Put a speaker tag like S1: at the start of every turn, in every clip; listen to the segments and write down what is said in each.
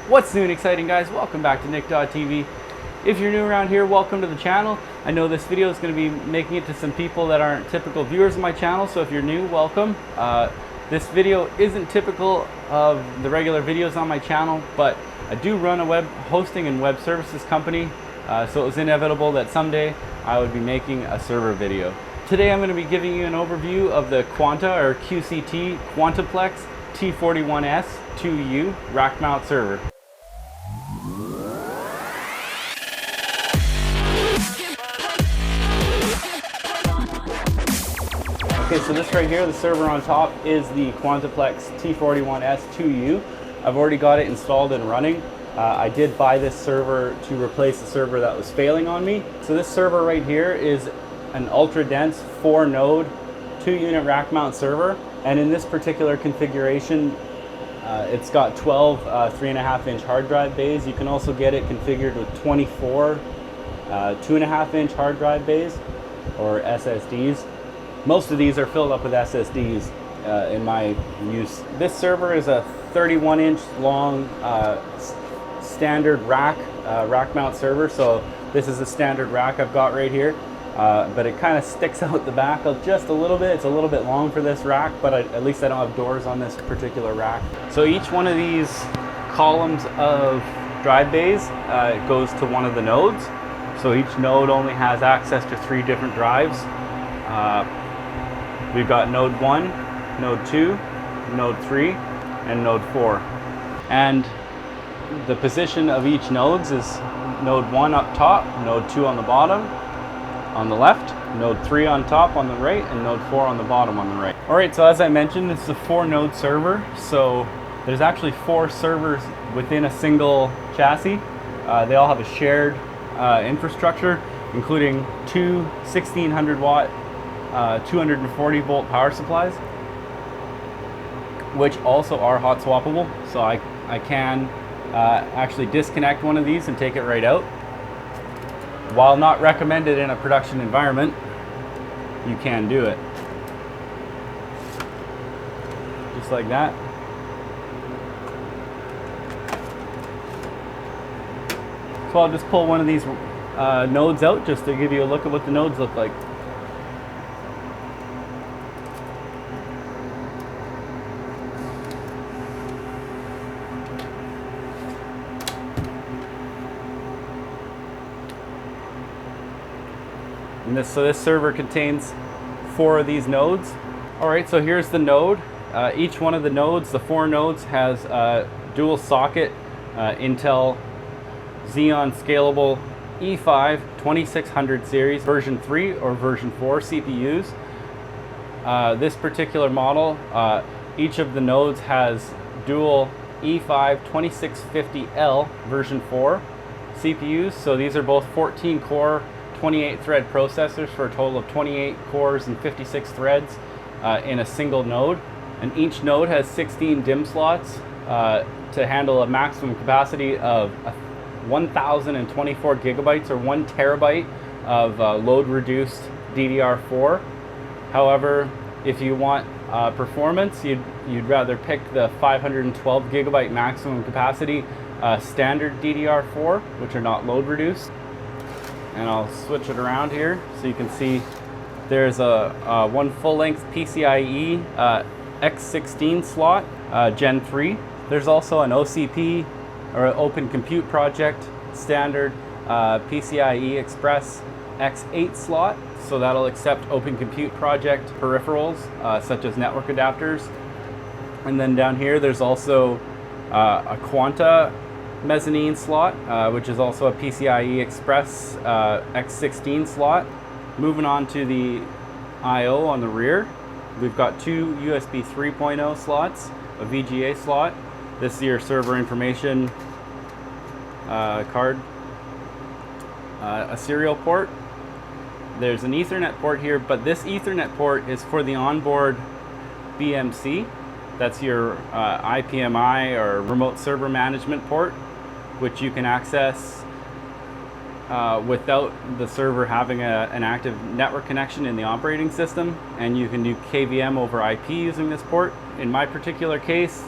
S1: What's new and exciting, guys? Welcome back to Nick.tv. If you're new around here, welcome to the channel. I know this video is going to be making it to some people that aren't typical viewers of my channel, so if you're new, welcome. This video isn't typical of the regular videos on my channel, but I do run a web hosting and web services company, so it was inevitable that someday I would be making a server video. Today I'm going to be giving you an overview of the Quanta or QCT QuantaPlex T41S-2U rack mount server. Okay, so this right here, the server on top, is the QuantaPlex T41S-2U. I've already got it installed and running. I did buy this server to replace the server that was failing on me. So this server right here is an ultra dense 4-node 2-unit rack mount server, and in this particular configuration it's got 12 3.5-inch hard drive bays. You can also get it configured with 24 2.5-inch hard drive bays or SSDs. Most of these are filled up with SSDs in my use. This server is a 31-inch long standard rack mount server. So this is a standard rack I've got right here, but it kind of sticks out the back just a little bit. It's a little bit long for this rack, but at least I don't have doors on this particular rack. So each one of these columns of drive bays goes to one of the nodes. So each node only has access to 3 different drives. We've got node 1, node 2, node 3, and node 4. And the position of each nodes is node 1 up top, node 2 on the bottom, on the left, node 3 on top on the right, and node 4 on the bottom on the right. Alright, so as I mentioned, it's a 4-node server. So there's actually 4 servers within a single chassis. They all have a shared infrastructure, including 2 1600 watt 240 volt power supplies, which also are hot swappable. So I can actually disconnect one of these and take it right out. While not recommended in a production environment, you can do it. Just like that. So I'll just pull one of these nodes out just to give you a look at what the nodes look like. And this server contains 4 of these nodes. Alright, so here's the node. Each one of the nodes, the 4 nodes, has dual socket Intel Xeon Scalable E5 2600 series version 3 or version 4 CPUs. This particular model, each of the nodes has dual E5 2650L version 4 CPUs. So these are both 14 core 28 thread processors for a total of 28 cores and 56 threads in a single node. And each node has 16 DIMM slots to handle a maximum capacity of 1024 gigabytes or 1 terabyte of load reduced DDR4. However, if you want performance, you'd rather pick the 512 gigabyte maximum capacity standard DDR4, which are not load reduced. And I'll switch it around here so you can see there's a one full-length PCIe X16 slot, Gen 3. There's also an OCP or Open Compute Project standard PCIe Express X8 slot. So that'll accept Open Compute Project peripherals such as network adapters. And then down here there's also a Quanta mezzanine slot, which is also a PCIe Express X16 slot. Moving on to the I/O on the rear, we've got 2 USB 3.0 slots, a VGA slot. This is your server information card, a serial port. There's an Ethernet port here, but this Ethernet port is for the onboard BMC. That's your IPMI or remote server management port, which you can access without the server having an active network connection in the operating system, and you can do KVM over IP using this port. In my particular case,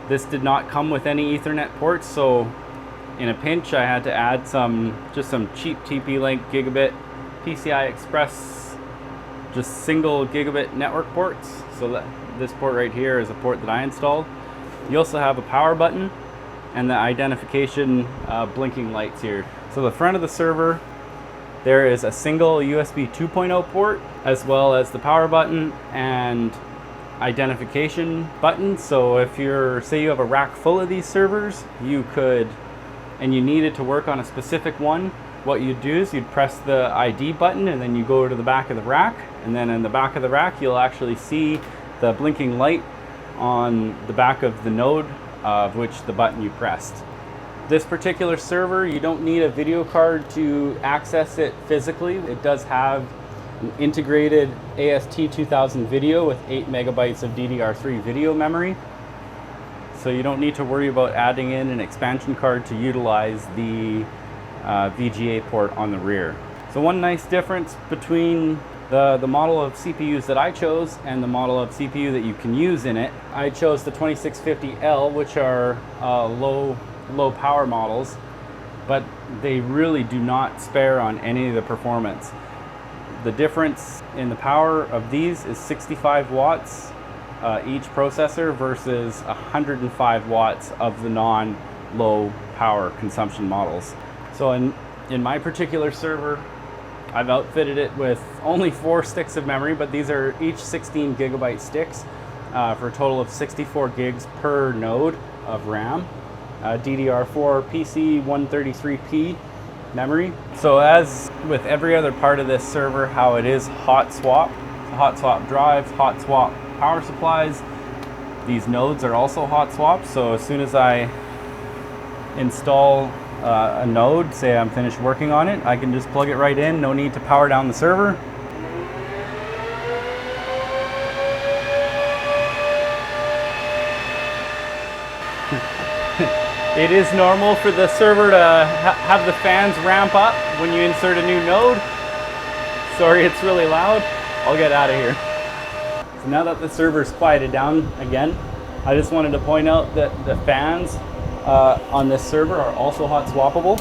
S1: This did not come with any Ethernet ports, so in a pinch I had to add just some cheap TP-Link gigabit PCI Express, just single gigabit network ports. So that this port right here is a port that I installed. You also have a power button and the identification blinking lights here. So the front of the server, there is a single USB 2.0 port, as well as the power button and identification button. So if say you have a rack full of these servers, and you needed to work on a specific one, what you'd do is you'd press the ID button and then you go to the back of the rack, and then in the back of the rack you'll actually see the blinking light on the back of the node of which the button you pressed. This particular server, you don't need a video card to access it physically. It does have an integrated AST2000 video with 8 megabytes of DDR3 video memory. So you don't need to worry about adding in an expansion card to utilize the VGA port on the rear. So one nice difference between the model of CPUs that I chose and the model of CPU that you can use in it, I chose the 2650L, which are low power models, but they really do not spare on any of the performance. The difference in the power of these is 65 watts each processor versus 105 watts of the non-low power consumption models. So in my particular server, I've outfitted it with only 4 sticks of memory, but these are each 16 gigabyte sticks for a total of 64 gigs per node of RAM. DDR4 PC133P memory. So as with every other part of this server, how it is hot swap. Hot swap drives, hot swap power supplies. These nodes are also hot swapped, so as soon as I install a node, say I'm finished working on it, I can just plug it right in, no need to power down the server. It is normal for the server to have the fans ramp up when you insert a new node. Sorry, it's really loud. I'll get out of here. So now that the server's quieted down again, I just wanted to point out that the fans on this server are also hot swappable.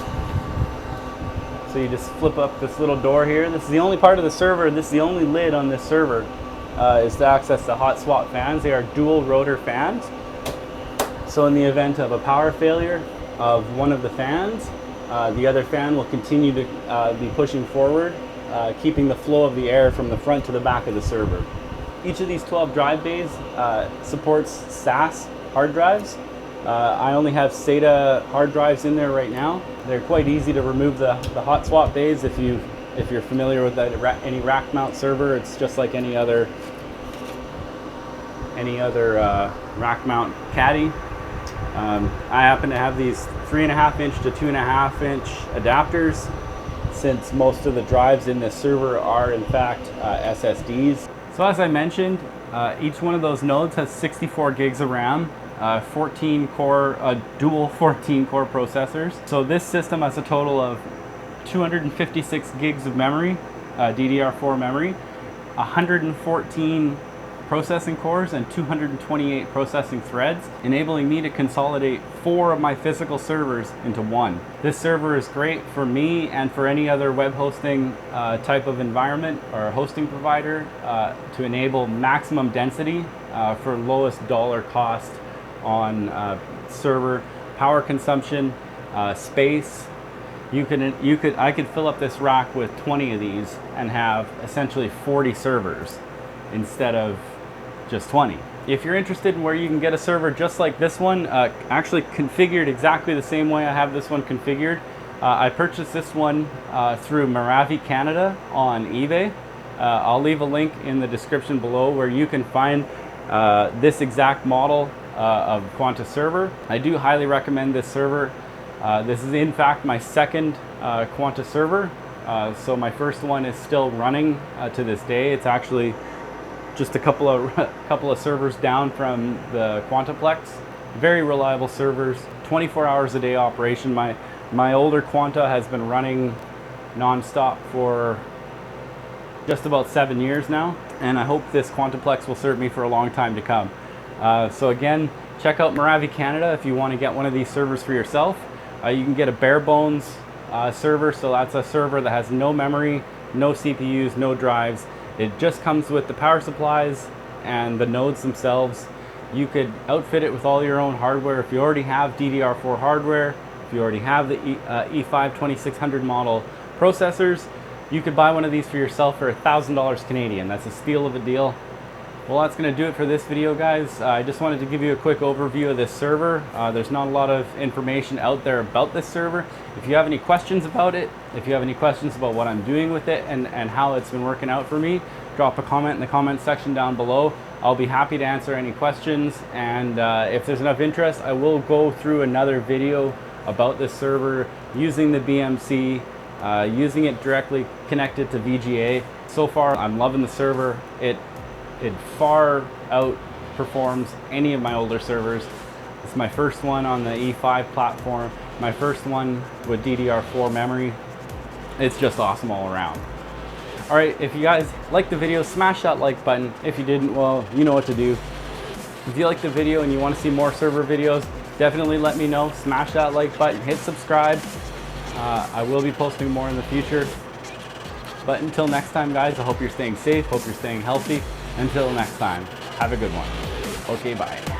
S1: So you just flip up this little door here. This is the only part of the server, this is the only lid on this server, is to access the hot swap fans. They are dual rotor fans. So in the event of a power failure of one of the fans, the other fan will continue to be pushing forward, keeping the flow of the air from the front to the back of the server. Each of these 12 drive bays supports SAS hard drives. I only have SATA hard drives in there right now. They're quite easy to remove the hot swap bays if you're familiar with any rack mount server. It's just like any other rack mount caddy. I happen to have these 3.5 inch to 2.5 inch adapters, since most of the drives in this server are in fact SSDs. So as I mentioned, each one of those nodes has 64 gigs of RAM, 14 core, dual 14 core processors. So this system has a total of 256 gigs of memory, DDR4 memory, 114 processing cores and 228 processing threads, enabling me to consolidate 4 of my physical servers into one. This server is great for me and for any other web hosting type of environment or hosting provider to enable maximum density for lowest dollar cost on server power consumption, space. I could fill up this rack with 20 of these and have essentially 40 servers instead of just 20. If you're interested in where you can get a server just like this one, actually configured exactly the same way I have this one configured, I purchased this one through Maravi Canada on eBay. I'll leave a link in the description below where you can find this exact model of Quanta server. I do highly recommend this server. This is in fact my second Quanta server. So my first one is still running to this day. It's actually just a couple of servers down from the QuantaPlex. Very reliable servers, 24 hours a day operation. My older Quanta has been running non-stop for just about 7 years now, and I hope this QuantaPlex will serve me for a long time to come. So again, check out Maravi Canada if you want to get one of these servers for yourself. You can get a bare bones server, so that's a server that has no memory, no CPUs, no drives. It just comes with the power supplies and the nodes themselves. You could outfit it with all your own hardware if you already have DDR4 hardware, if you already have the E5 2600 model processors. You could buy one of these for yourself for $1,000 Canadian. That's a steal of a deal. Well, that's going to do it for this video, guys. I just wanted to give you a quick overview of this server. There's not a lot of information out there about this server. If you have any questions about it, if you have any questions about what I'm doing with it and how it's been working out for me, drop a comment in the comment section down below. I'll be happy to answer any questions, and if there's enough interest, I will go through another video about this server using the BMC, using it directly connected to VGA. So far, I'm loving the server. It far outperforms any of my older servers. It's my first one on the E5 platform, my first one with DDR4 memory. It's just awesome all around. All right, if you guys liked the video, smash that like button. If you didn't, well, you know what to do. If you liked the video and you want to see more server videos, definitely let me know. Smash that like button, hit subscribe. I will be posting more in the future. But until next time, guys, I hope you're staying safe, hope you're staying healthy. Until next time, have a good one. Okay, bye.